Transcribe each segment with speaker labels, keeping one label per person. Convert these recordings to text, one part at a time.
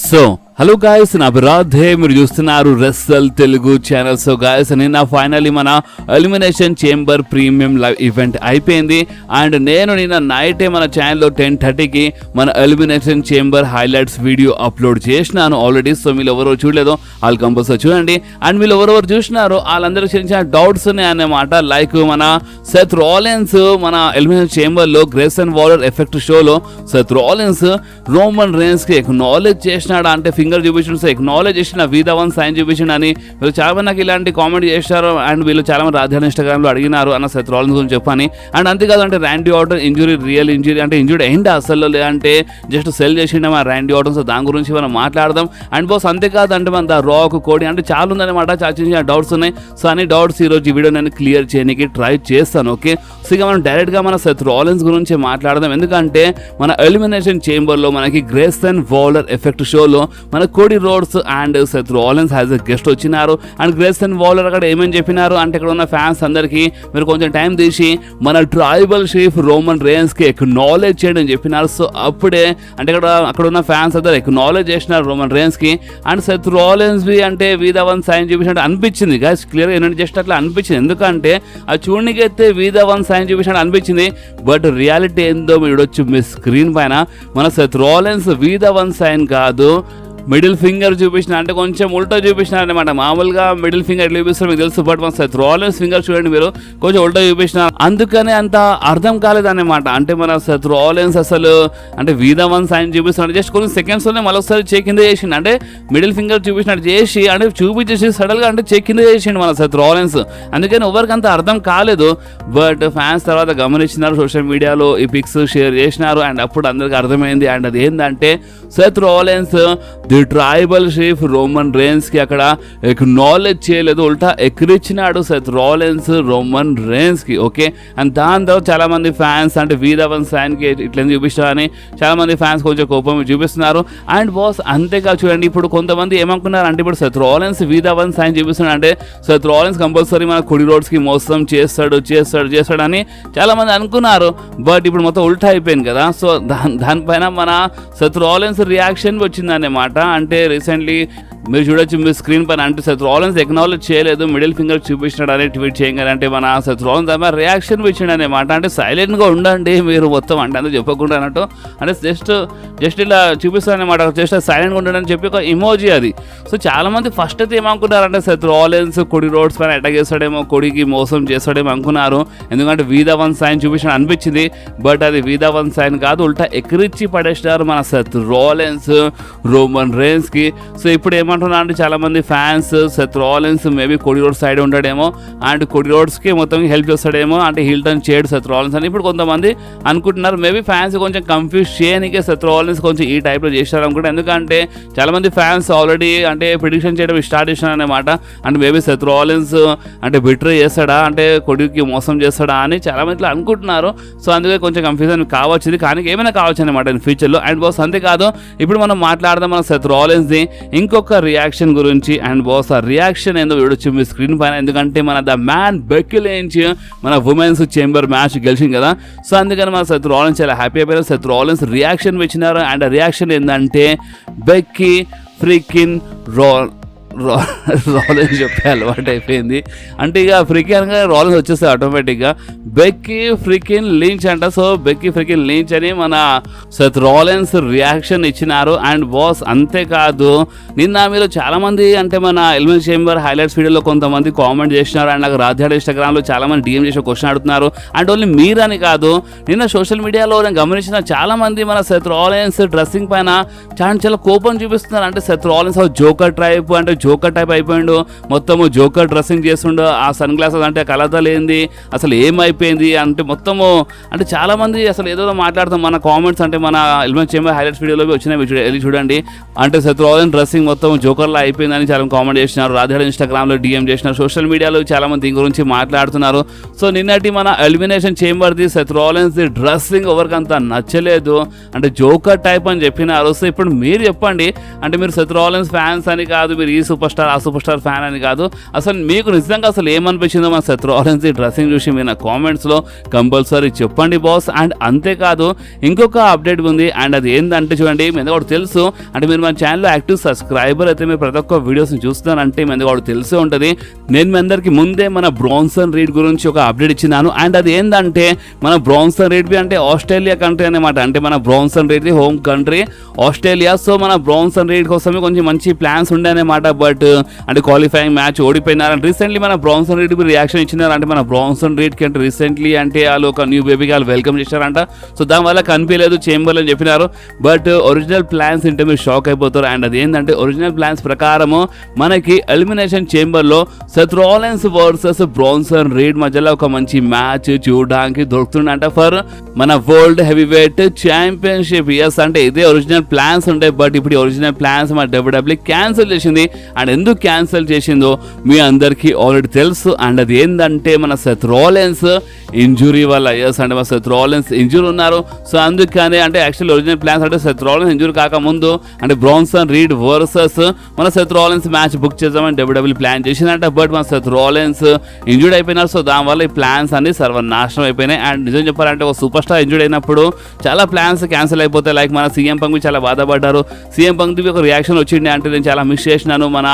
Speaker 1: So hello guys, నా అభిరాధే, మీరు చూస్తున్నారు రెస్సల్ తెలుగు ఛానల్. సో గాయస్, నిన్న ఫైనల్లీ మన elimination chamber premium live event అయిపోయింది. అండ్ నేను నిన్న నైటే మన ఛానల్లో 10:30కి మన elimination chamber highlights video upload చేసినాను ఆల్రెడీ. సో మీరు ఎవరో చూడలేదో వాళ్ళు కంపల్సరీ చూడండి. అండ్ మీరు ఎవరెవరు చూసినారో వాళ్ళందరూ చిన్న డౌట్స్ ఉన్నాయి అన్నమాట. లైక్ మన సెత్ రాలిన్స్ మన ఎలిమినేషన్ చేంబర్లో గ్రేసన్ వాలర్ ఎఫెక్ట్ షోలో సెత్ రాలిన్స్ రోమన్ రేన్స్కి ఎక్నాలెడ్జ్ చేసినాడా అంటే ఫింగర్ చూపించడం. సో ఎక్నాలెడ్జ్ చేసిన వీధవన్ సైన్ చూపించండి అని వీళ్ళు చాలా మంది నాకు ఇలాంటి కామెంట్ చేశారు. అండ్ వీళ్ళు చాలా మంది రాధ్యాన్ని ఇన్స్టాగ్రామ్లో అడిగినారు అన్న సెత్ రాలిన్స్ గురించి చెప్పని. అండ్ అంతేకాదు అంటే Randy Orton injury, real injury అంటే ఇంజురీ ఏంటి అసలు, లేదంటే జస్ట్ సెల్ చేసిండే మన ర్యాండీ ఆర్టన్. సో దాని గురించి మనం మాట్లాడదాం. అండ్ బాస్ అంతేకాదు అంటే మన రాక్ కోడి అంటే చాలా ఉందన్నమాట, చాలా చిన్న డౌట్స్ ఉన్నాయి. సో అన్ని డౌట్స్ ఈరోజు ఈ వీడియో నేను క్లియర్ చేయడానికి ట్రై చేస్తాను. ఓకే, సో ఇక మనం డైరెక్ట్గా మన సెత్ రాలిన్స్ గురించి మాట్లాడదాం. ఎందుకంటే మన ఎలిమినేషన్ చేంబర్లో మనకి గ్రేసన్ వాలర్ ఎఫెక్ట్ షోలో మన కోడి roads and Seth Rollins as a guest వచ్చినారు. అండ్ గ్రేసన్ వాలర్ అక్కడ ఏమేమి చెప్పినారు అంటే ఇక్కడ ఉన్న ఫ్యాన్స్ అందరికీ మీరు కొంచెం టైం తీసి మన ట్రైబల్ చీఫ్ రోమన్ రేన్స్కి ఎక్నాలెడ్జ్ చేయడం చెప్పినారు. సో అప్పుడే అంటే అక్కడ ఉన్న ఫ్యాన్స్ అందరు ఎక్నాలెడ్జ్ చేసినారు రోమన్ రేన్స్కి. అండ్ సెత్ రాలిన్స్వి అంటే వీధవన్ సైన్ చూపించినట్టు అనిపించింది గైస్, క్లియర్గా ఏంటంటే జస్ట్ అట్లా అనిపించింది. ఎందుకంటే అది చూడనికైతే వీధవన్ సైన్ చూపించినట్టు అనిపించింది, బట్ రియాలిటీ ఏందో మీరు చూడొచ్చు మీ స్క్రీన్ పైన. మన సెత్ రాలిన్స్ వీధవన్ సైన్ కాదు, మిడిల్ ఫింగర్ చూపించిన అంటే కొంచెం ఉల్టా చూపించినారు అనమాట. మామూలుగా మిడిల్ ఫింగర్ ఎట్లా చూపిస్తారు మీకు తెలుసు, బట్ మన సెత్ రాలిన్స్ ఫింగర్ చూడండి మీరు కొంచెం ఉల్టా చూపించినారు. అందుకనే అంత అర్థం కాలేదన్నమాట. అంటే మన సెత్ రాలిన్స్ అసలు అంటే వీధవన్ సైన్ చూపిస్తున్నాడు జస్ట్ కొన్ని సెకండ్స్లోనే మళ్ళొకసారి చెక్ కింద చేసిండు. అంటే మిడిల్ ఫింగర్ చూపించినట్టు చేసి అంటే చూపించేసి సడన్గా అంటే చెక్ కింద చేసిండు మన సెత్ రాలిన్స్. అందుకని ఎవరికి అంత అర్థం కాలేదు. బట్ ఫ్యాన్స్ తర్వాత గమనించినారు, సోషల్ మీడియాలో ఈ పిక్స్ షేర్ చేసినారు. అండ్ అప్పుడు అందరికి అర్థమైంది. అండ్ అది ఏంటంటే Seth Rollins the tribal chief Roman రేన్స్కి అక్కడ ఎక్నాలెడ్జ్ చేయలేదు, ఉల్టా ఎక్కిరిచ్చినాడు సెత్ రాలిన్స్ రోమన్ రేన్స్కి. ఓకే, అండ్ దాని తర్వాత చాలా మంది ఫ్యాన్స్ అంటే వీధవన్ సైన్కి ఇట్లా చూపిస్తారని చాలా మంది ఫ్యాన్స్ కొంచెం కోపం చూపిస్తున్నారు. అండ్ బాస్ అంతేకాదు చూడండి, ఇప్పుడు కొంతమంది ఏమనుకున్నారు అంటే ఇప్పుడు సెత్ రాలిన్స్ వీధవన్ సైన్ చూపిస్తున్నాడు అంటే సెత్ రాలిన్స్ కంపల్సరీ మన కొడి రోడ్స్కి మోసం చేస్తాడని చాలా మంది అనుకున్నారు. బట్ ఇప్పుడు మొత్తం ఉల్టా అయిపోయింది కదా. సో దానిపైన మన సెత్ రాలిన్స్ రియాక్షన్ వచ్చిందన్నమాట. అంటే రీసెంట్లీ మీరు చూడొచ్చు మీ స్క్రీన్ పైన అంటే సెత్ రాలిన్స్ ఎక్నాలెడ్జ్ చేయలేదు, మిడిల్ ఫింగర్ చూపించినాడు అనే ట్వీట్ చేయగానే అంటే మన సెత్ రాలిన్స్ ఆమె రియాక్షన్ ఇచ్చిండు అనమాట. అంటే సైలెంట్గా ఉండండి మీరు మొత్తం అంటే అందుకు చెప్పకుండా అన్నట్టు అంటే జస్ట్ ఇలా చూపిస్తారనమాట, జస్ట్ సైలెంట్గా ఉండడని చెప్పి ఒక ఇమోజీ అది. సో చాలా మంది ఫస్ట్ అయితే ఏమనుకున్నారంటే సెత్ రాలిన్స్ కొడి రోడ్స్ పైన అటాక్ చేస్తాడేమో, కొడికి మోసం చేస్తాడేమో అనుకున్నారు. ఎందుకంటే వీధవన్ సైన్ చూపించడం అనిపించింది, బట్ అది వీధవన్ సైన్ కాదు, ఉల్టా ఎక్కిరిచ్చి పడేసినారు మన సెత్ రాలిన్స్ రోమన్ రేన్స్కి. సో ఇప్పుడు ఏమంటున్నా అంటే చాలా మంది fans Seth Rollins maybe Cody Rhodes side ఉంటాడేమో అండ్ కొడి రోడ్స్కి మొత్తం హెల్ప్ చేస్తాడేమో అంటే హిల్టన్ చేయడు సెత్ రాలిన్స్ అని ఇప్పుడు కొంతమంది అనుకుంటున్నారు. మేబీ ఫ్యాన్స్ కొంచెం కన్ఫ్యూజ్ చేయనికే సెత్ రాలిన్స్ కొంచెం ఈ టైప్లో చేస్తారు అనుకుంటే. ఎందుకంటే చాలా మంది ఫ్యాన్స్ ఆల్రెడీ అంటే ప్రిడిక్షన్ చేయడం స్టార్ట్ చేసినారు అనమాట. అంటే మేబీ సెత్ రాలిన్స్ అంటే బిట్రే చేస్తాడా అంటే కొడికి మోసం చేస్తాడా అని చాలా మంది ఇట్లా అనుకుంటున్నారు. సో అందుకే కొంచెం కన్ఫ్యూజన్ కావచ్చు, కానీ ఏమైనా కావచ్చు అనమాట ఫ్యూచర్లో. అండ్ బాస్ అంతేకాదు ఇప్పుడు మనం మాట్లాడదాం మన సెత్ రాలిన్స్ది ఇంకొక రియాక్షన్ గురించి. అండ్ బాస్ ఆ రియాక్షన్ ఏందో చూడొచ్చు మీ స్క్రీన్ పైన. ఎందుకంటే మన ద మ్యాన్ బెక్కీ లించ్ మన ఉమెన్స్ చేంబర్ మ్యాచ్ గెలిచింది కదా. సో అందుకని మన సెత్ రాలిన్స్ చాలా హ్యాపీ అయిపోయారు. సెత్ రాలిన్స్ రియాక్షన్ ఇచ్చినారు. అండ్ ఆ రియాక్షన్ ఏంటంటే బెక్కీ ఫ్రీకిన్ రాలిన్స్ చెప్పే అలవాటు అయిపోయింది. అంటే ఇక ఫ్రీకిన్ అనగా రాలిన్స్ వచ్చేస్తాయి ఆటోమేటిక్గా. బెక్కీ ఫ్రీకిన్ లించ్ అంట. సో బెక్కీ ఫ్రీకిన్ లించ్ అని మన సెత్ రాలిన్స్ రియాక్షన్ ఇచ్చినారు. అండ్ బాస్ అంతేకాదు నిన్న మీరు చాలామంది అంటే మన ఎలిమినేషన్ చేంబర్ హైలైట్స్ వీడియోలో కొంతమంది కామెంట్ చేసినారు. అండ్ నాకు రాధ్యాడు ఇన్స్టాగ్రామ్లో చాలామంది డిఎం చేసి క్వశ్చన్ అడుగుతున్నారు. అండ్ ఓన్లీ మీరని కాదు, నిన్న సోషల్ మీడియాలో నేను గమనించిన చాలామంది మన సెత్ రాలిన్స్ డ్రెస్సింగ్ పైన చాలా కోపం చూపిస్తున్నారు. అంటే సెత్ రాలిన్స్ జోకర్ టైప్ అయిపోయిండు, మొత్తము జోకర్ డ్రెస్సింగ్ చేస్తుండు, ఆ సన్ గ్లాసెస్ అంటే కలతలు ఏంది అసలు ఏమైపోయింది అంటే మొత్తము అంటే చాలా మంది అసలు ఏదో మాట్లాడుతాం. మన కామెంట్స్ అంటే మన ఎలిమినేషన్ చేంబర్ హైలైట్స్ వీడియోలో వచ్చినాయి, వెళ్ళి చూడండి. అంటే సెత్ రాలిన్స్ డ్రెస్సింగ్ మొత్తం జోకర్లా అయిపోయిందని చాలా కామెంట్ చేసినారు. రాధ్యాడు ఇన్స్టాగ్రామ్లో డిఎం చేసినారు. సోషల్ మీడియాలో చాలా మంది దీని గురించి మాట్లాడుతున్నారు. సో నిన్నటి మన ఎలిమినేషన్ చేంబర్ది సెత్ రాలిన్స్ డ్రెస్సింగ్ ఎవరికంత నచ్చలేదు, అంటే జోకర్ టైప్ అని చెప్పినారు. సో ఇప్పుడు మీరు చెప్పండి, అంటే మీరు సెత్ రాలిన్స్ ఫ్యాన్స్ అని కాదు, మీరు ఈ సూపర్ స్టార్ ఆ సూపర్ స్టార్ ఫ్యాన్ అని కాదు, అసలు మీకు నిజంగా అసలు ఏమనిపించిందో మన సెత్ రాలిన్స్ డ్రెస్సింగ్ చూసి మీరు నా కామెంట్స్లో కంపల్సరీ చెప్పండి బాస్. అండ్ అంతేకాదు ఇంకొక అప్డేట్ ఉంది, అండ్ అది ఏంటంటే చూడండి, మీ ఎందుకు తెలుసు అంటే మీరు మన ఛానల్లో యాక్టివ్ సబ్స్క్రైబర్ అయితే మీరు ప్రతి ఒక్క వీడియోస్ని చూస్తున్నారంటే మీ ఎందుకు తెలిసే ఉంటుంది. నేను మీ అందరికీ ముందే మన బ్రాన్సన్ రీడ్ గురించి ఒక అప్డేట్ ఇచ్చినాను. అండ్ అది ఏంటంటే మన బ్రాన్సన్ రీడ్ అంటే ఆస్ట్రేలియా కంట్రీ అనమాట. అంటే మన Branson read home country Australia. So మన బ్రాన్సన్ రీడ్ కోసమే కొంచెం మంచి ప్లాన్స్ ఉండే అనమాట. బట్ అంటే క్వాలిఫైయింగ్ మ్యాచ్ ఓడిపోయినారు. అండ్ రీసెంట్లీ మన బ్రాన్సన్ రీడ్ రియాక్షన్ ఇచ్చినారు. అంటే మన బ్రాన్సన్ రీడ్ కి అంటే రీసెంట్లీ అంటే వాళ్ళు ఒక న్యూ బేబీకి వాళ్ళు వెల్కమ్ చేశారంట. సో దానివల్ల కనిపించలేదు చేంబర్ అని చెప్పినారు. బట్ ఒరిజినల్ ప్లాన్స్ అంటే మీరు షాక్ అయిపోతారు. అండ్ అది ఏంటంటే ఒరిజినల్ ప్లాన్స్ ప్రకారము మనకి ఎలిమినేషన్ చేంబర్లో Seth Rollins versus Bronson Reed మధ్యలో ఒక మంచి మ్యాచ్ చూడడానికి దొరుకుతుందంట ఫర్ మన world heavyweight championship. Yes అంటే ఇదే ఒరిజినల్ ప్లాన్స్ ఉంటాయి. బట్ ఇప్పుడు ఒరిజినల్ ప్లాన్స్ మన డబ్ల్యూడబ్ల్యూ క్యాన్సిల్ చేసింది. అండ్ ఎందుకు క్యాన్సిల్ చేసిందో మీ అందరికీ ఆల్రెడీ తెలుసు. అండ్ అది ఏంటంటే మన సెత్ రాలిన్స్ ఇంజురీ వల్ల. ఎస్ అంటే మన సెత్ రాలిన్స్ ఇంజురీ ఉన్నారు. సో అందుకని అంటే యాక్చువల్లీ ఒరిజినల్ ప్లాన్స్ అంటే సెత్ రాలిన్స్ ఇంజురీ కాకముందు అంటే బ్రాన్సన్ రీడ్ వర్సెస్ మన సెత్ రాలిన్స్ మ్యాచ్ బుక్ చేద్దామని డబ్ల్యూడబ్ల్యూ ప్లాన్ చేసిందంట. బట్ మన సెత్ రాలిన్స్ ఇంజూర్డ్ అయిపోయినారు. సో దానివల్ల ఈ ప్లాన్స్ అన్ని సర్వనాశనం అయిపోయినాయి. అండ్ నిజం చెప్పాలంటే ఒక సూపర్ స్టార్ ఇంజూర్డ్ అయినప్పుడు చాలా ప్లాన్స్ క్యాన్సిల్ అయిపోతాయి. లైక్ మన సీఎం పంక్ చాలా బాధపడ్డారు. సీఎం పంక్ ఒక రియాక్షన్ వచ్చింది అంటే నేను చాలా మిస్ చేసినాను మన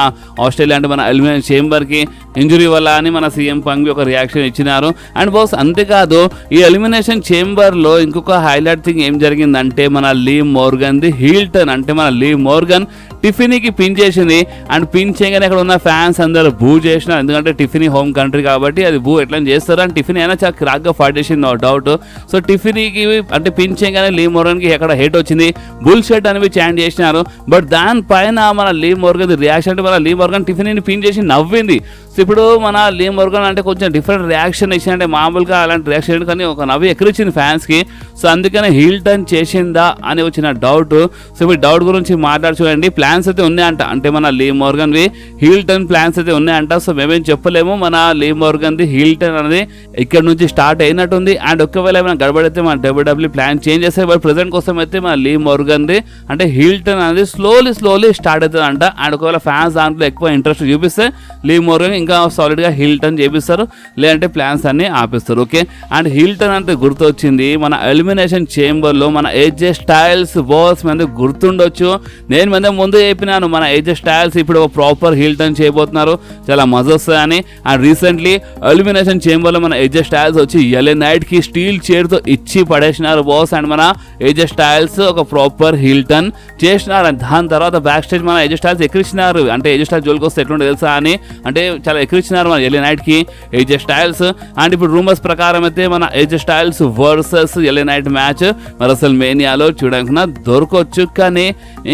Speaker 1: ఆస్ట్రేలియా అంటే మన ఎలిమినేషన్ చేంబర్కి ఇంజురీ వల్ల అని మన సీఎం పంక్ ఒక రియాక్షన్ ఇచ్చినారు. అండ్ బాస్ అంతేకాదు ఈ ఎలిమినేషన్ చేంబర్లో ఇంకొక హైలైట్ థింగ్ ఏం జరిగిందంటే మన లీవ్ మోర్గన్ది హీల్ టర్న్. అంటే మన లీవ్ మోర్గన్ టిఫినీకి పిన్ చేసింది. అండ్ పిన్ చేయగానే అక్కడ ఉన్న ఫ్యాన్స్ అందరూ బూ చేసినారు. ఎందుకంటే టిఫినీ హోమ్ కంట్రీ కాబట్టి అది బూ ఎట్లా చేస్తారు. అండ్ టిఫినీ అయినా చాలా క్రాక్గా ఫైట్ చేసింది నో డౌట్. సో టిఫినీకి అంటే పిన్ చేయగానే లీవ్ మోర్గన్కి ఎక్కడ హేట్ వచ్చింది, బుల్ షెట్ అనేవి చాంట్ చేసినారు. బట్ దానిపైన మన లీవ్ మోర్గన్ రియాక్షన్ అంటే మన లీవ్ మోర్గన్ టిఫినీని పిన్ చేసి నవ్వింది. సో ఇప్పుడు మన లీవ్ మోర్గన్ అంటే కొంచెం డిఫరెంట్ రియాక్షన్ ఇచ్చింది. అంటే మామూలుగా అలాంటి రియాక్షన్ కానీ ఒక నవ్వు ఎక్కరిచ్చింది ఫ్యాన్స్కి. సో అందుకనే హీల్ టర్న్ చేసిందా అని వచ్చిన డౌట్. సో ఇప్పుడు డౌట్ గురించి మాట్లాడి చూడండి. ప్లాన్స్ అయితే ఉన్నాయంట. అంటే మన లీవ్ మోర్గన్వి హీల్ టర్న్ ప్లాన్స్ అయితే ఉన్నాయంట. సో మేమేం చెప్పలేము. మన లీవ్ మోర్గన్ది హీల్ టర్న్ అనేది ఇక్కడ నుంచి స్టార్ట్ అయినట్టుంది. అండ్ ఒకవేళ ఏమైనా గడబడితే మన డబ్ల్యూడబ్ల్యూ ప్లాన్ చేంజ్ చేస్తే బట్ ప్రెసెంట్ కోసం అయితే మన లీవ్ మోర్గన్ది అంటే హీల్ టర్న్ అనేది స్లోలీ స్టార్ట్ అవుతుంది అంట. అండ్ ఒకవేళ ఫ్యాన్స్ దాంట్లో ఎక్కువ ఇంట్రెస్ట్ చూపిస్తే లీవ్ మోర్గన్ ఇంకా సాలిడ్గా హీల్ టర్న్ చేపిస్తారు, లేదంటే ప్లాన్స్ అన్ని ఆపిస్తారు. ఓకే. అండ్ హీల్ టర్న్ అంటే గుర్తొచ్చింది మన ఎలిమినేషన్ చేంబర్లో మన ఏజే స్టైల్స్ బాస్ మీద గుర్తుండొచ్చు. నేను మీద ముందు చెప్పినాను మన ఏజే స్టైల్స్ ఇప్పుడు ఒక ప్రాపర్ హీల్ టర్న్ చేయబోతున్నారు, చాలా మజా వస్తాయని. అండ్ రీసెంట్లీ ఎలిమినేషన్ చేంబర్లో మన ఏజే స్టైల్స్ వచ్చి ఎల్ఏ నైట్కి స్టీల్ చైర్తో ఇచ్చి పడేసినారు బాస్. అండ్ మన ఏజే స్టైల్స్ ఒక ప్రాపర్ హీల్ టర్న్ చేసినారు. అండ్ దాని తర్వాత బ్యాక్ స్టేజ్ మన ఏజే స్టైల్స్ ఎక్కిరిచినారు. అంటే ఏజే స్టైల్స్ జోలికి వస్తే ఎట్లుంటే తెలుసా అని అంటే చాలా ఎక్కిరిచినారు మన ఎల్ఏ నైట్కి ఏజే స్టైల్స్. అండ్ ఇప్పుడు రూమర్స్ ప్రకారం అయితే మన AJ Styles versus LA Knight match మరసల్ మేనియాలో చూడకుండా దొరకొచ్చు. కానీ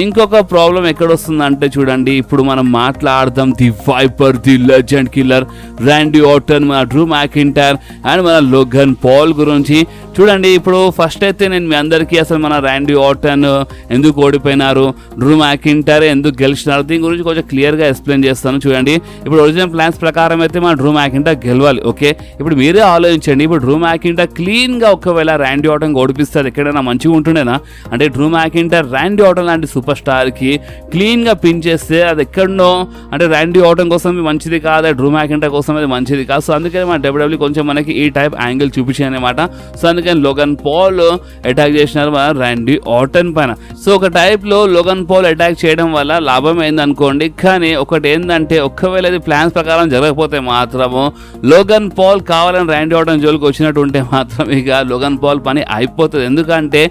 Speaker 1: ఇంకొక ప్రాబ్లం ఎక్కడ వస్తుందంటే చూడండి, ఇప్పుడు మనం మాట్లాడదాం the viper, the legend killer Randy Orton, మన డ్రూ మ్యాకింటైర్ అండ్ మన లోగన్ పాల్ గురించి చూడండి. ఇప్పుడు ఫస్ట్ అయితే నేను మీ అందరికీ అసలు మన ర్యాండీ ఆర్టన్ ఎందుకు ఓడిపోయినారు, డ్రూ మ్యాకింటైర్ ఎందుకు గెలిచినారు దీని గురించి కొంచెం క్లియర్గా ఎక్స్ప్లెయిన్ చేస్తాను. చూడండి ఇప్పుడు ఒరిజినల్ ప్లాన్స్ ప్రకారం అయితే మన డ్రూ మ్యాకింటైర్ గెలవాలి. ఓకే. ఇప్పుడు మీరే ఆలోచించండి. ఇప్పుడు డ్రూ మ్యాకింటైర్ క్లీన్గా ఒకవేళ ర్యాండీ ఆర్టన్ ఓడిపిస్తారు ఎక్కడైనా మంచిగా ఉంటుండేనా? అంటే డ్రూ మ్యాకింటైర్ ర్యాండీ ఆర్టన్ లాంటి సూపర్ స్టార్కి క్లీన్గా పిన్ చేస్తే అది ఎక్కడనో అంటే ర్యాండీ ఆర్టన్ కోసం మంచిది కాదు, డ్రూ మ్యాకింటైర్ కోసం అది మంచిది కాదు. సో అందుకని మన డబ్ల్యూడబ్ల్యూ కొంచెం మనకి ఈ టైప్ యాంగిల్ చూపించాయి అనమాట. సో అందుకని లోగన్ పాల్ అటాక్ చేసినారు మన ర్యాండీ ఆర్టన్ పైన. సో ఒక టైప్లో లోగన్ పాల్ అటాక్ చేయడం వల్ల లాభం అయింది అనుకోండి. కానీ ఒకటి ఏంటంటే ఒకవేళ ఇది ప్లాన్స్ ప్రకారం జరగకపోతే మాత్రము లోగన్ పాల్ కావాలని ర్యాండీ ఆర్టన్ జోలికి వచ్చినట్టు ఉంటే మాత్రం ఇక లోగన్ పాల్ పని అయిపోతుంది. ఎందుకంటే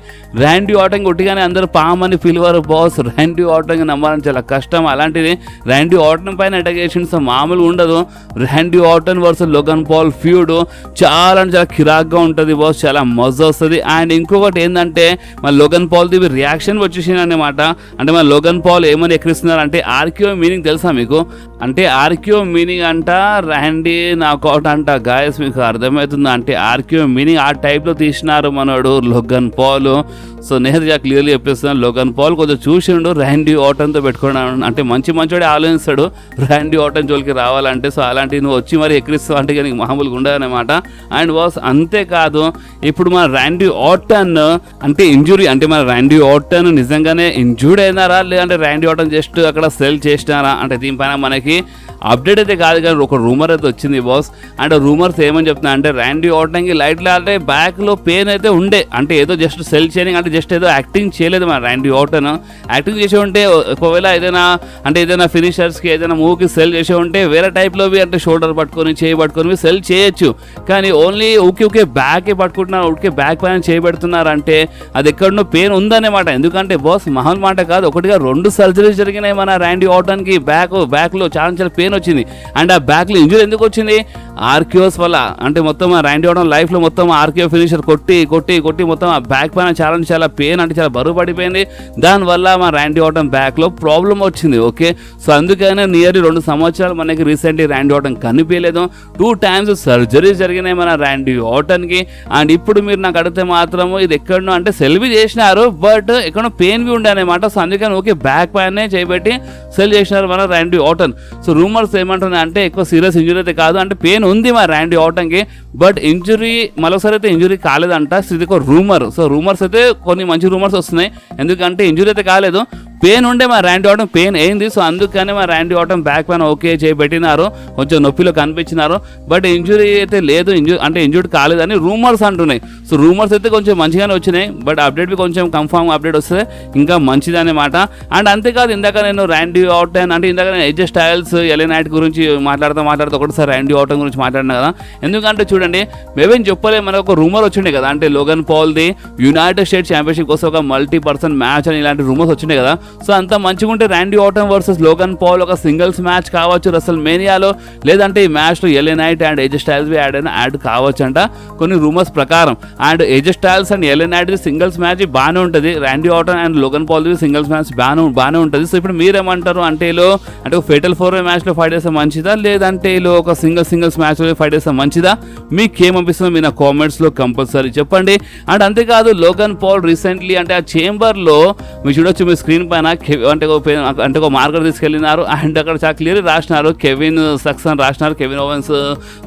Speaker 1: ర్యాండీ ఆర్టన్ కొట్టిగానే అందరూ పామని పిలువారు బాస్. ర్యాండీ ఆర్టన్ నమ్మాలని చాలా కష్టం. అలాంటిది ర్యాండీ ఆర్టన్ పైన అటాక్ చేసిన మామూలు ఉండదు. Randy Orton versus Logan Paul feud చాలా కిరాక్గా ఉంటుంది బాస్, చాలా మజా వస్తుంది. అండ్ ఇంకొకటి ఏంటంటే మన లోగన్ పాల్ ది రియాక్షన్ వచ్చేసింది అనమాట. అంటే మన లోగన్ పాల్ ఏమని ఎక్కిస్తున్నారు అంటే ఆర్క్యూ మీనింగ్ తెలుసా మీకు? అంటే ఆర్క్యూ మీనింగ్ అంట ర్యాండీ నాకౌట్ అంట. గాయస్ మీకు అర్థమవుతుందా? అంటే ఆర్క్యూ మీనింగ్ ఆ టైప్లో తీసినారు మనోడు లోగన్ పాల్. సో నేనైతే క్లియర్లీ చెప్పేస్తున్నాను, లోగన్ పాల్ కొంచెం చూసిండు ర్యాండీ ఆర్టన్తో పెట్టుకున్నాను అంటే మంచోడే ఆలోచిస్తాడు ర్యాండీ ఆర్టన్ జోలికి రావాలంటే. సో అలాంటివి నువ్వు వచ్చి మరి ఎక్కిరిస్తావు అంటే నీకు మామూలుగా ఉండదన్నమాట. అండ్ బాస్ అంతేకాదు ఇప్పుడు మన ర్యాండీ ఆర్టన్ అంటే ఇంజురీ అంటే మన ర్యాండీ ఆర్టన్ నిజంగానే ఇంజూర్డ్ అయినారా లేదంటే ర్యాండీ ఆర్టన్ జస్ట్ అక్కడ సెల్ చేసినారా అంటే దీనిపైన మనకి అప్డేట్ అయితే కాదు కానీ ఒక రూమర్ అయితే వచ్చింది బాస్. అండ్ రూమర్స్ ఏమని చెప్తున్నా అంటే ర్యాండీ ఆర్టన్కి లైట్లో అంటే బ్యాక్లో పెయిన్ అయితే ఉండే అంటే ఏదో జస్ట్ సెల్ చేయడానికి అంటే జస్ట్ ఏదో యాక్టింగ్ చేయలేదు మన ర్యాండీ ఆర్టన్. యాక్టింగ్ చేసి ఉంటే ఒకవేళ ఏదైనా ఫినిషర్స్కి ఏదైనా మూవ్కి సెల్ చేసి ఉంటే వేరే టైప్లోవి అంటే షోల్డర్ పట్టుకొని చేయి పట్టుకొని సెల్ చేయొచ్చు. కానీ ఓన్లీ ఊకే బ్యాకే పట్టుకుంటున్నారు, ఊరికే బ్యాక్ పైన చేయబెడుతున్నారంటే అది ఎక్కడనో పెయిన్ ఉందనేమాట. ఎందుకంటే బాస్ మహల్ మాట కాదు ఒకటిగా 2 సర్జరీస్ జరిగినాయి మన ర్యాండీ ఆర్టన్కి. బ్యాక్లో చాలా పెయిన్ వచ్చింది. అండ్ ఆ బ్యాక్లో ఇంజురీ ఎందుకు వచ్చింది? ఆర్కియోస్ వల్ల. అంటే మొత్తం ఆ ర్యాండీ ఆర్టన్ లైఫ్లో మొత్తం ఆర్కియో ఫినిషర్ కొట్టి మొత్తం ఆ బ్యాక్ పైన చాలా పెయిన్ అంటే చాలా బరువు పడిపోయింది. దానివల్ల మా ర్యాండీ ఆర్టన్ బ్యాక్లో ప్రాబ్లం వచ్చింది. ఓకే, సో అందుకనే నియర్లీ 2 సంవత్సరాలు మనకి రీసెంట్లీ ర్యాండీ ఆర్టన్ కనిపించలేదు. 2 టైమ్స్ సర్జరీస్ జరిగినాయి మన ర్యాండీ ఆర్టన్కి. అండ్ ఇప్పుడు మీరు నాకు అడిగితే మాత్రము ఇది ఎక్కడనో అంటే సెల్వి చేసినారు బట్ ఎక్కడో పెయిన్ ఉండే అనమాట. సో అందుకని ఓకే బ్యాక్ పైనే చేయబెట్టి సెల్ చేసినారు మన ర్యాండీ ఆర్టన్. సో రూమర్స్ ఏమంటున్నాయి అంటే ఎక్కువ సీరియస్ ఇంజురీ అయితే కాదు అంటే పెయిన్ ఉంది మా ర్యాండీ ఆర్టన్కి బట్ ఇంజురీ మరోసారి అయితే ఇంజురీ కాలేదంట. ఇది ఒక రూమర్. సో రూమర్స్ అయితే కొన్ని మంచి రూమర్స్ వస్తున్నాయి ఎందుకంటే ఇంజురీ అయితే కాలేదు, పెయిన్ ఉండే మా ర్యాండీ ఆర్టన్ పెయిన్ అయింది. సో అందుకనే మా ర్యాండీ ఆర్టన్ బ్యాక్ పైన ఓకే చేయబెట్టినారు, కొంచెం నొప్పిలో కనిపించినారు బట్ ఇంజురీ అయితే లేదు, ఇంజూర్డ్ కాలేదని రూమర్స్ అంటున్నాయి. సో రూమర్స్ అయితే కొంచెం మంచిగానే వచ్చినాయి బట్ అప్డేట్ కొంచెం కన్ఫర్మ్ అప్డేట్ వస్తే ఇంకా మంచిదన్నమాట. అండ్ అంతేకాదు ఇందాక నేను ర్యాండీ ఆర్టన్ అంటే ఇందాక నేను ఏజే స్టైల్స్ ఎలే నైట్ గురించి మాట్లాడుతూ ఒకటిసారి ర్యాండీ ఆర్టన్ గురించి మాట్లాడినా కదా. ఎందుకంటే చూడండి మేమేం చెప్పలే మనకు ఒక రూమర్ వచ్చిండే కదా అంటే లోగన్ పాల్ది యునైటెడ్ స్టేట్స్ ఛాంపియన్షిప్ కోసం ఒక మల్టీ-పర్సన్ మ్యాచ్ అని ఇలాంటి రూమర్స్ వచ్చిండే కదా. సో అంత మంచిగా ఉంటే Randy Orton versus Logan Paul ఒక సింగిల్స్ మ్యాచ్ కావచ్చు రసల్ మేనియాలో, లేదంటే ఈ మ్యాచ్లో LA Knight and AJ Styles add కావచ్చు అంట కొన్ని రూమర్స్ ప్రకారం. And AJ Styles and LA Knight singles match బాగానే ఉంటుంది, Randy Orton and Logan Paul singles match బాగానే ఉంటుంది. సో ఇప్పుడు మీరేమంటారు అంటే ఒక ఫెటల్ 4-way మ్యాచ్లో ఫైట్ చేస్తే మంచిదా లేదంటే ఒక సింగిల్స్ మ్యాచ్లో ఫైట్ చేస్తే మంచిదా? మీకేమనిపిస్తుందో మీ నా కామెంట్స్లో కంపల్సరీ చెప్పండి. అండ్ అంతేకాదు లోగన్ పాల్ రీసెంట్లీ అంటే ఆ చేంబర్లో మీరు చూడొచ్చు మీ స్క్రీన్ పైన అంటే ఒక మార్కర్ తీసుకెళ్ళినారు అండ్ అక్కడ చాలా క్లియర్ రాసినారు కెవిన్ ఓవెన్స్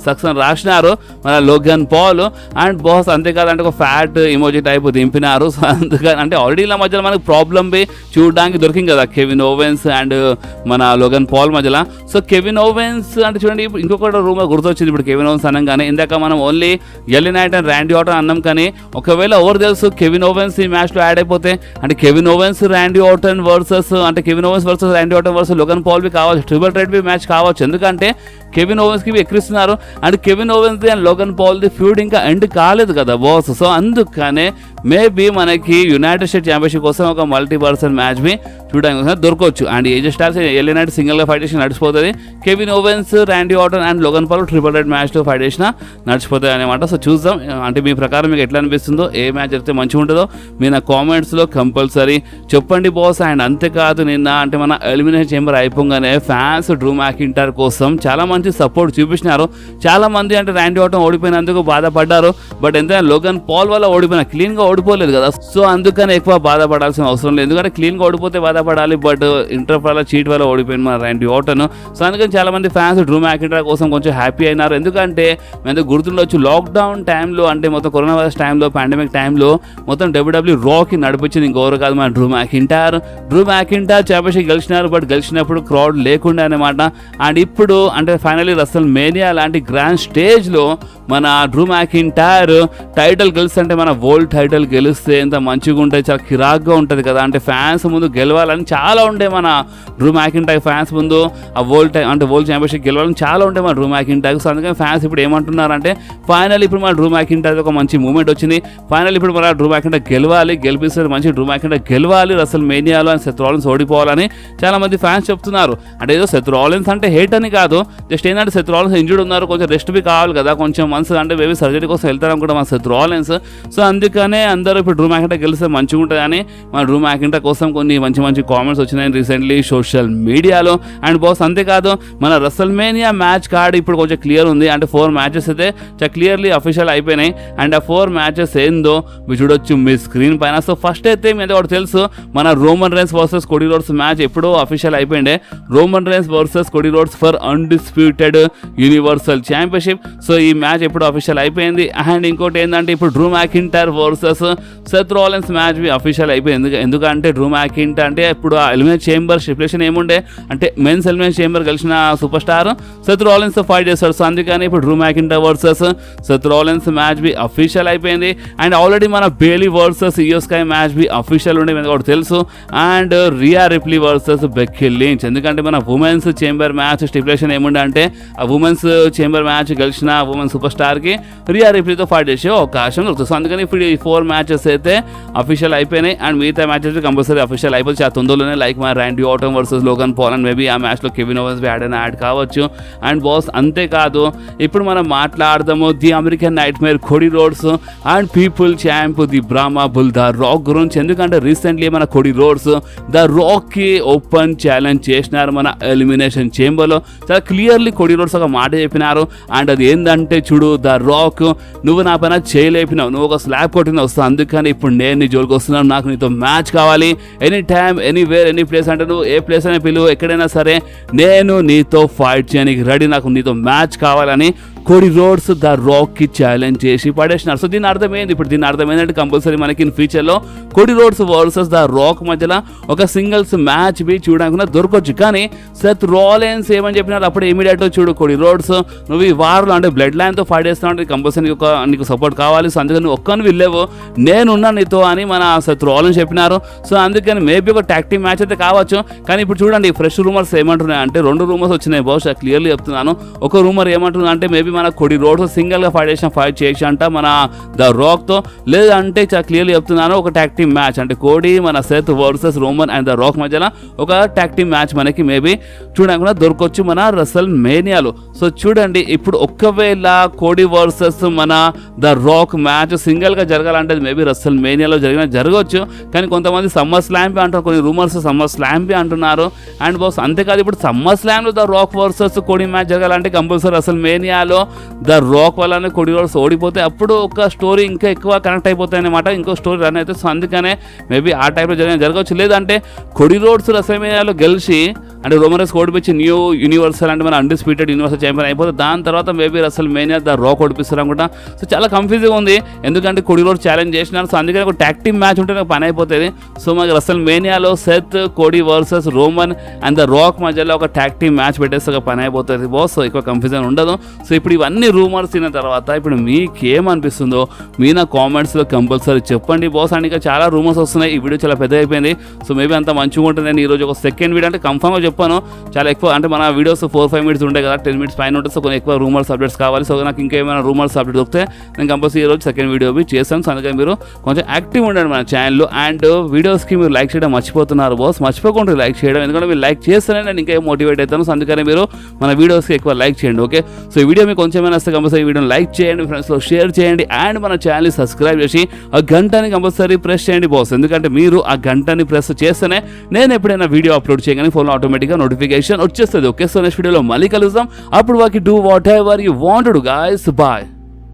Speaker 1: సక్సన్ రాసినారు మన లోగన్ పాల్ అండ్ బాస్. అంతేకాదు అంటే ఒక ఫ్యాట్ ఇమోజీ టైప్ దింపినారు. సో అందుకని అంటే ఆల్రెడీ ఇలా మధ్యలో మనకు ప్రాబ్లం చూడడానికి దొరికింది కదా కెవిన్ ఓవెన్స్ అండ్ మన లోగన్ పాల్ మధ్యలో. సో కెవిన్ ఓవెన్స్ అంటే చూడండి ఇంకొకటి రూమర్ గుర్తొచ్చింది ఇప్పుడు కెవిన్ ఓవెన్స్ అనగానే. ఇందాక మనం only LA Knight and Randy Orton అన్నాం కానీ ఒకవేళ ఎవరు తెలుసు కెవిన్ ఓవెన్స్ ఈ మ్యాచ్లో యాడ్ అయిపోతే అంటే Kevin Owens Randy Orton versus అంటే Kevin Owens versus Randy Orton versus Logan Paul కావచ్చు, ట్రిపుల్ థ్రెట్ మ్యాచ్ కావచ్చు. ఎందుకంటే కెవిన్ ఓవెన్స్కి ఎక్కిరిస్తున్నారు అండ్ కెవిన్ ఓవెన్స్ది అండ్ లోగన్ పాల్ది ఫ్యూడ్ ఇంకా ఎండ్ కాలేదు కదా బాస్. సో అందుకనే మేబీ మనకి యునైటెడ్ స్టేట్స్ ఛాంపియన్షిప్ కోసం ఒక మల్టీ-పర్సన్ మ్యాచ్ చూడడానికి దొరకవచ్చు. And AJ Styles LA Knight సింగిల్గా ఫైట్ చేసి నడిచిపోతుంది, Kevin Owens Randy Orton and Logan Paul triple threat మ్యాచ్లో ఫైట్ చేసినా నడిచిపోతాయి అనమాట. సో చూద్దాం అంటే మీ ప్రకారం మీకు ఎట్లా అనిపిస్తుందో, ఏ మ్యాచ్ అయితే మంచిగా ఉంటుందో మీ నా కామెంట్స్లో కంపల్సరీ చెప్పండి బాస్. అండ్ అంతేకాదు నిన్న అంటే మన ఎలిమినేషన్ చేంబర్ అయిపోగానే ఫ్యాన్స్ డ్రూ మ్యాకింటార్ కోసం చాలా మంచి సపోర్ట్ చూపించినారు. చాలా మంది అంటే ర్యాండీ ఆర్టన్ ఓడిపోయినందుకు బాధపడ్డారు బట్ ఎంతైనా లోగన్ పాల్ వల్ల ఓడిపోయినా క్లీన్గా ఓడిపోలేదు కదా. సో అందుకని ఎక్కువ బాధపడాల్సిన అవసరం లేదు ఎందుకంటే క్లీన్గా ఓడిపోతే బాధపడాలి బట్ ఇంటర్ వల్ల చీట్ వల్ల ఓడిపోయింది మన ర్యాండీ ఆర్టన్. సో అందుకని చాలా మంది ఫ్యాన్స్ డ్రూ మ్యాకింటార్ కోసం కొంచెం హ్యాపీ అయినారు. ఎందుకంటే మేము గుర్తుండొచ్చు లాక్డౌన్ టైంలో అంటే మొత్తం కరోనా వైరస్ టైంలో పాండమిక్ టైంలో మొత్తం WWE రాకి నడిపించింది ఇంకొకరు కాదు మన డ్రూ మ్యాకింటార్ ఛాంపియన్షిప్ గెలిచినారు బట్ గెలిచినప్పుడు క్రౌడ్ లేకుండా అనమాట. అండ్ ఇప్పుడు అంటే ఫైనలీ రసల్ మేనియా లాంటి గ్రాండ్ స్టేజ్లో మన డ్రూ మ్యాకింటార్ టైటిల్ గెలిస్తే మన వరల్డ్ టైటిల్ గెలిస్తే ఎంత మంచిగా ఉంటుంది, చాలా కిరాక్గా ఉంటుంది కదా. అంటే ఫ్యాన్స్ ముందు గెలవాలని చాలా ఉండే మన డ్రూ మ్యాకింటార్ ఫ్యాన్స్ ముందు ఆ వరల్డ్ ఛాంపియన్షిప్ గెలవాలని చాలా ఉండే మన డ్రూ మ్యాకింటార్. సో అందుకని ఫ్యాన్స్ ఇప్పుడు ఏమంటున్నారంటే ఫైనల్ ఇప్పుడు మన డ్రూ మ్యాకింటార్ ఒక మంచి మూమెంట్ వచ్చింది, ఫైనల్ ఇప్పుడు మన డ్రూ మ్యాకింటార్ గెలిపిస్తారు మంచి డ్రూ మ్యాకింటార్ గెలవాలి రసల్ మేనియాలో అని సెత్ రాలిన్స్ ఓడిపోవాలని చాలా మంది ఫ్యాన్స్ చెప్తున్నారు. అంటే ఏదో సెత్ రాలిన్స్ అంటే హేట్ అని కాదు, జస్ట్ ఏంటంటే సెత్ రాలిన్స్ ఇంజూర్డ్ ఉన్నారు, కొంచెం రెస్ట్ కావాలి కదా, కొంచెం మంత్స్ అంటే మేబీ సర్జరీ కోసం వెళ్తారు అనుకుంటా మన సెత్ రాలిన్స్. సో అందుకనే అందరూ ఇప్పుడు డ్రూ మ్యాకింటార్ గెలిస్తే మంచిగా ఉంటుందని మన డ్రూ మ్యాకింటార్ కోసం కొన్ని మంచి మంచి కామెంట్స్ వచ్చినాయి రీసెంట్లీ సోషల్ మీడియాలో. అండ్ బాస్ అంతేకాదు మన రెసల్మేనియా మ్యాచ్ కార్డ్ ఇప్పుడు కొంచెం క్లియర్ ఉంది. అంటే 4 మ్యాచెస్ అయితే చాలా క్లియర్లీ అఫీషియల్ అయిపోయినాయి. అండ్ ఆ 4 మ్యాచెస్ ఏందో మీరు చూడొచ్చు మీ స్క్రీన్ పైన. సో ఫస్ట్ అయితే మీద ఒకటి తెలుసు, మన Roman Reigns versus Cody Rhodes match ఎప్పుడో అఫీషియల్ అయిపోయిండే. Roman Reigns versus Cody Rhodes for undisputed universal championship. So ఈ మ్యాచ్ ఎప్పుడు అఫీషియల్ అయిపోయింది. అండ్ ఇంకోటి ఏంటంటే ఇప్పుడు Drew McIntyre versus Seth Rollins match be official అయిపోయింది. ఎందుకంటే డ్రూ మ్యాకింటైర్ అంటే ఇప్పుడు ఆ ఎలిమినేట్ చేంబర్ స్టిపులేషన్ ఏముండే అంటే మెన్స్ ఎలిమినేట్ చేంబర్ గెలిచిన super star Seth Rollins fight చేస్తాడు. సో అందుకని ఇప్పుడు Drew McIntyre versus Seth Rollins match be official అయిపోయింది. అండ్ ఆల్రెడీ మన Bayley versus Iyo Sky match be official ఉండే కూడా తెలుసు. And Rhea Ripley versus Becky Lynch, ఎందుకంటే మన ఉమెన్స్ చేంబర్ మ్యాచ్ స్టిపులేషన్ ఏముండే అంటే ఆ ఉమెన్స్ చేంబర్ మ్యాచ్ గెలిచిన ఉమెన్ సూపర్ స్టార్ కి రియా రిప్లీతో ఫైట్ చేసే అవకాశం దొరుకుతుంది. సో అందుకని ఇప్పుడు ఈ 4 మ్యాచెస్ అయితే అఫీషియల్ అయిపోయినాయి. అండ్ మిగతా మ్యాచెస్ కంపల్సరీ అఫీషియల్ అయిపోతుంది చాలా తొందరలోనే. లైక్ మన Randy Orton versus Logan Paul and maybe ఆ మ్యాచ్లో కెవిన్ ఓవెన్స్ యాడ్ కావచ్చు. అండ్ బాస్ అంతేకాదు ఇప్పుడు మనం మాట్లాడదాము the American nightmare Cody Rhodes and people champ the Brahma bull the Rock గురించి. ఎందుకంటే రీసెంట్లీ మన కోడీ రోడ్స్ ద రాక్ కి ఓపెన్ ఛాలెంజ్ చేసినారు మన ఎలిమినేషన్ చేంబర్లో. చాలా క్లియర్లీ కోడీ రోడ్స్ ఒక మాట చెప్పినారు. అండ్ అది ఏంటంటే చూడు ద రాక్, నువ్వు నా పైన చేయలేపినావు, నువ్వు ఒక స్లాబ్ కొట్టిన వస్తావు, అందుకని ఇప్పుడు నేను నీ జోలికి వస్తున్నాను, నాకు నీతో మ్యాచ్ కావాలి, any time anywhere any place అంటే నువ్వు ఏ ప్లేస్ అయినా పిలువు, ఎక్కడైనా సరే నేను నీతో ఫైట్ చేయడానికి రెడీ, నాకు నీతో మ్యాచ్ కావాలని కోడీ రోడ్స్ ద రాక్ కి ఛాలెంజ్ చేసి పడేసినారు. సో దీని అర్థమైంది, ఇప్పుడు దీని అర్థమైందంటే కంపల్సరీ మనకి ఇన్ ఫ్యూచర్లో Cody roads versus the Rock మధ్యలో ఒక సింగిల్స్ మ్యాచ్ బి చూడడానికి దొరకవచ్చు. కానీ సెత్ రాలిన్స్ ఏమని చెప్పినారు అప్పుడు ఇమీడియట్ చూడు కోడీ రోడ్స్ నువ్వు ఈ వారంలో అంటే బ్లడ్ లైన్తో ఫైట్ చేస్తున్నావు అంటే కంపల్సరీ నీకు సపోర్ట్ కావాలి. సో అందుకని నువ్వు ఒక్కని వెళ్ళేవు, నేనున్నా నీతో అని మన సెత్ రాలిన్స్ చెప్పినారు. సో అందుకని మేబీ ఒక ట్యాగ్ టీమ్ మ్యాచ్ అయితే కావచ్చు. కానీ ఇప్పుడు చూడండి ఫ్రెష్ రూమర్స్ ఏమంటున్నాయి అంటే 2 రూమర్స్ వచ్చినాయి బహుశా, క్లియర్లీ చెప్తున్నాను. ఒక రూమర్ ఏమంటున్నా అంటే మేబీ మన కోడీ రోడ్స్ సింగిల్గా ఫైట్ చేయొచ్చు అంట మన ద రాక్తో, లేదంటే చాలా క్లియర్లీ చెప్తున్నాను ఒక ట్యాగ్ టీమ్ మ్యాచ్ అంటే కోడీ మన Seth versus Roman and the Rock మధ్యలో ఒక ట్యాగ్ టీమ్ మ్యాచ్ మనకి మేబీ చూడకుండా దొరకొచ్చు మన రెసల్ మేనియాలో. సో చూడండి ఇప్పుడు ఒకవేళ కోడీ వర్సెస్ మన ద రాక్ మ్యాచ్ సింగిల్గా జరగాలంటే మేబీ రెసల్ మేనియాలో జరగవచ్చు. కానీ కొంతమంది సమ్మర్ స్లాంపి అంటారు, కొన్ని రూమర్స్ సమ్మర్ స్లాంపి అంటున్నారు. అండ్ బాస్ అంతేకాదు ఇప్పుడు సమ్మర్ స్లామ్లో the Rock versus Cody match జరగాలంటే కంపల్సరీ రెసల్ మేనియాలో ద రాక్ వల్లనే కోడీ రోడ్స్ ఓడిపోతే అప్పుడు ఒక స్టోరీ ఇంకా ఎక్కువ కనెక్ట్ అయిపోతాయి అనమాట, ఇంకో స్టోరీ రన్ అయితే. సో అందుకనే మేబీ ఆ టైప్లో జరగవచ్చు. లేదంటే కోడీ రోడ్స్ రెసల్మేనియాలో గెలిచి అంటే రోమన్ రైన్స్ ఓడిపించి న్యూ యూనివర్సల్ అంటే మన అన్డిస్ప్యూటెడ్ యూనివర్సల్ ఛాంపియన్ అయిపోతే దాని తర్వాత మేబీ రెసల్మేనియా ద రాక్ ఓడిపిస్తారు అనుకుంటా. సో చాలా కన్ఫ్యూజింగ్ ఉంది ఎందుకంటే కోడీ రోడ్స్ ఛాలెంజ్ చేసినారు. సో అందుకని ఒక ట్యాగ్ టీమ్ మ్యాచ్ ఉంటే నాకు పని అయిపోతుంది. సో మాకు రెసల్మేనియాలో Seth Cody versus Roman and the Rock మధ్యలో ఒక ట్యాగ్ టీమ్ మ్యాచ్ పెట్టేస్తే ఒక పని అయిపోతుంది బాస్. సో ఎక్కువ కన్ఫ్యూజన్ ఉండదు. సో ఇప్పుడు ఇవన్నీ రూమర్స్ తిన్న తర్వాత ఇప్పుడు మీకేమనిపిస్తుందో మీ నా కామెంట్స్లో కంపల్సరీ చెప్పండి బాస్. అండ్ ఇంకా చాలా రూమర్స్ వస్తున్నాయి, ఈ వీడియో చాలా పెద్ద అయిపోయింది. సో మేబీ అంత మంచిగా ఉంటుంది. నేను ఈరోజు ఒక సెకండ్ వీడియో అంటే కన్ఫర్మ్గా చెప్పాను, చాలా ఎక్కువ అంటే మన వీడియోస్ 4-5 మినిట్స్ ఉంటాయి కదా, 10 మినిట్స్ పైన ఉంటుంది. సో కొన్ని ఎక్కువ రూమర్స్ అప్డేట్స్ కావాలి. సో నాకు ఇంకా ఏమైనా రూమర్స్ అప్డేట్ దొరికితే నేను కంపల్సరీ ఈరోజు సెకండ్ వీడియో చేస్తాను. సో అందుకని మీరు కొంచెం యాక్టివ్ ఉండండి మన ఛానల్లో. అండ్ వీడియోస్కి మీరు లైక్ చేయడం మర్చిపోతున్నారు బాస్, మర్చిపోకుండా లైక్ చేయడం, ఎందుకంటే మీరు లైక్ చేస్తేనే నేను ఇంకా మోటివేట్ అవుతాను. సో అందుకని మీరు మన వీడియోస్కి ఎక్కువ లైక్ చేయండి. ఓకే, సో ఈ వీడియో మీకు కొంచెమైనా వస్తే కంపల్సరీ వీడియోని లైక్ చేయండి, ఫ్రెండ్స్లో షేర్ చేయండి. అండ్ మన ఛానల్ని సబ్స్క్రైబ్ చేసి ఆ గంటని కంపల్సరీ ప్రెస్ చేయండి బాస్, ఎందుకంటే మీరు ఆ గంటని ప్రెస్ చేస్తేనే నేను ఎప్పుడైనా వీడియో అప్లోడ్ చేయగానే ఫోన్లో ఆటోమేటిక్గా నోటిఫికేషన్ వచ్చేస్తుంది. ఓకే, సో నెక్స్ట్ వీడియోలో మళ్ళీ కలుద్దాం. అప్పుడు వాకి do whatever you want to guys. Bye.